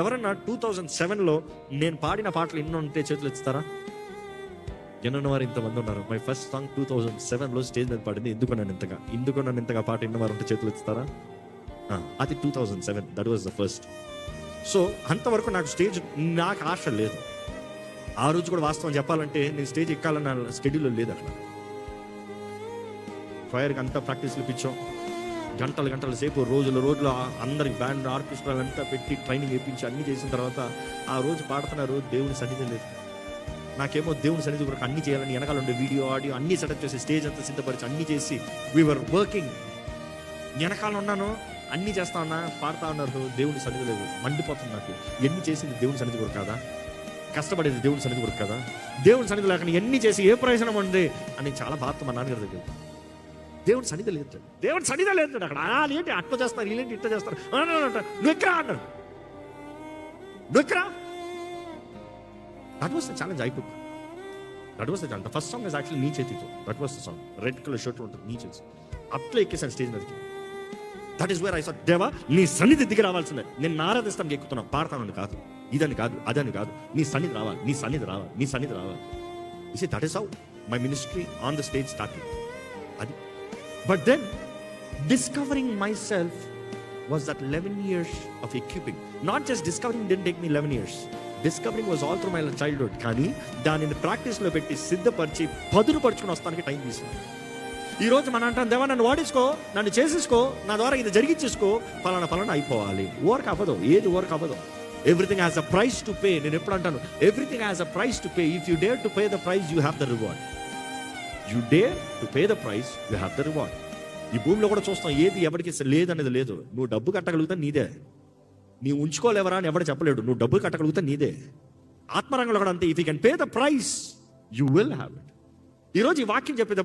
ఎవరన్నా 2007లో నేను పాడిన పాటలు ఎన్నో ఉంటే చేతులు ఎత్తుతారా? వారు ఇంతమంది ఉన్నారు. మై ఫస్ట్ సాంగ్ 2007లో స్టేజ్ మీద పాడింది ఎందుకు నన్ను ఇంతగా పాట విన్నవారు ఉంటే చేతులు ఎత్తుతారా? అది 2007, that was the first. So అంతవరకు నాకు స్టేజ్, నాకు ఆశ లేదు. ఆ రోజు కూడా వాస్తవం చెప్పాలంటే నేను స్టేజ్ ఎక్కాలని నా స్కెడ్యూల్లో లేదు. అక్కడ ఫైర్కి అంతా ప్రాక్టీస్లు ఇప్పించాం, గంటల సేపు రోజులు అందరికి బ్యాండ్ ఆర్కెస్ట్రాలు అంతా పెట్టి ట్రైనింగ్ ఇప్పించి అన్ని చేసిన తర్వాత ఆ రోజు పాడుతున్నారు. దేవుని సన్నిధి లేదు. నాకేమో దేవుని సన్నిధి కొరకు అన్ని చేయాలని వెనకాల ఉండే వీడియో ఆడియో అన్ని సెటప్ చేసి స్టేజ్ అంతా సిద్ధపరిచి అన్ని చేసి వీఆర్ వర్కింగ్. వెనకాల ఉన్నాను, అన్ని చేస్తా ఉన్నా, పాడుతా ఉన్నారు. దేవుని సన్నిధి లేదు. మండిపోతుంది నాకు. ఎన్ని చేసింది దేవుని సన్నిధి కొరకు కాదా? కష్టపడేది దేవుని సన్నిధి కొరకు కదా? దేవుని సన్నిధి లేకుండా ఎన్ని చేసి ఏ ప్రయోజనం ఉంది అని చాలా బాధ మా నాన్నగారి దగ్గర. దేవుని సన్నిధి లేదు, దేవుని సన్నిధి లేదు అక్కడ. ఏంటి అట్లా చేస్తారు, వీళ్ళేంటి ఇట్లా చేస్తారు, నువ్వు ఎక్కరా అన్నారు. నువ్వు ఎక్కరా? That was the challenge I took. That was the challenge. The first song is actually నీ చేతితో. That was the song. Red colour shirt ఉంటుంది, నీ చేతి. అట్లా ఎక్కేసాను స్టేజ్ మీదకి. That is where I sat, దేవా నీ సన్నిధి దిగి రావాల్సిందే. నేను ఆరాధిస్తానికి ఎక్కుతున్నాను, పాడతానని కాదు, ఇదని కాదు, అదని కాదు. నీ సన్నిధి రావాలి, నీ సన్నిధి రావాలి, నీ సన్నిధి రావాలి. You see, that is how my ministry on the stage starting. అది. But then, discovering myself was that 11 years of equipping. Not just discovering didn't take me 11 years. Discovering was all through my childhood. కానీ దానిని ప్రాక్టీస్లో పెట్టి సిద్ధపరిచి పదునుపరుచుకుని వస్తానికి time తీసుకుంది. ఈ రోజు మనం అంటాం, దేవా నన్ను వాడేసుకో, నన్ను చేసేసుకో, నా ద్వారా ఇది జరిగించేసుకో, ఫలానా అయిపోవాలి. వర్క్ అవ్వదు, ఏది వర్క్ అవ్వదు. Everything has a price to pay. నేను ఎప్పుడు అంటాను, everything has a price to pay. If you dare to pay the price, you have the reward. You dare to pay the price, you have the reward. ఈ భూమిలో కూడా చూస్తాం, ఏది ఎవరికి లేదనేది లేదు. నువ్వు డబ్బు కట్టగలుగుతా నీదే, నీవు ఉంచుకోలేవరా అని ఎవరు చెప్పలేడు. నువ్వు డబ్బు కట్టగలుగుతా నీదే. ఆత్మరంగంలో కూడా అంతే. If you can pay the price, you will have it. ఈరోజు ఈ వాక్యం చెప్పేటప్పుడు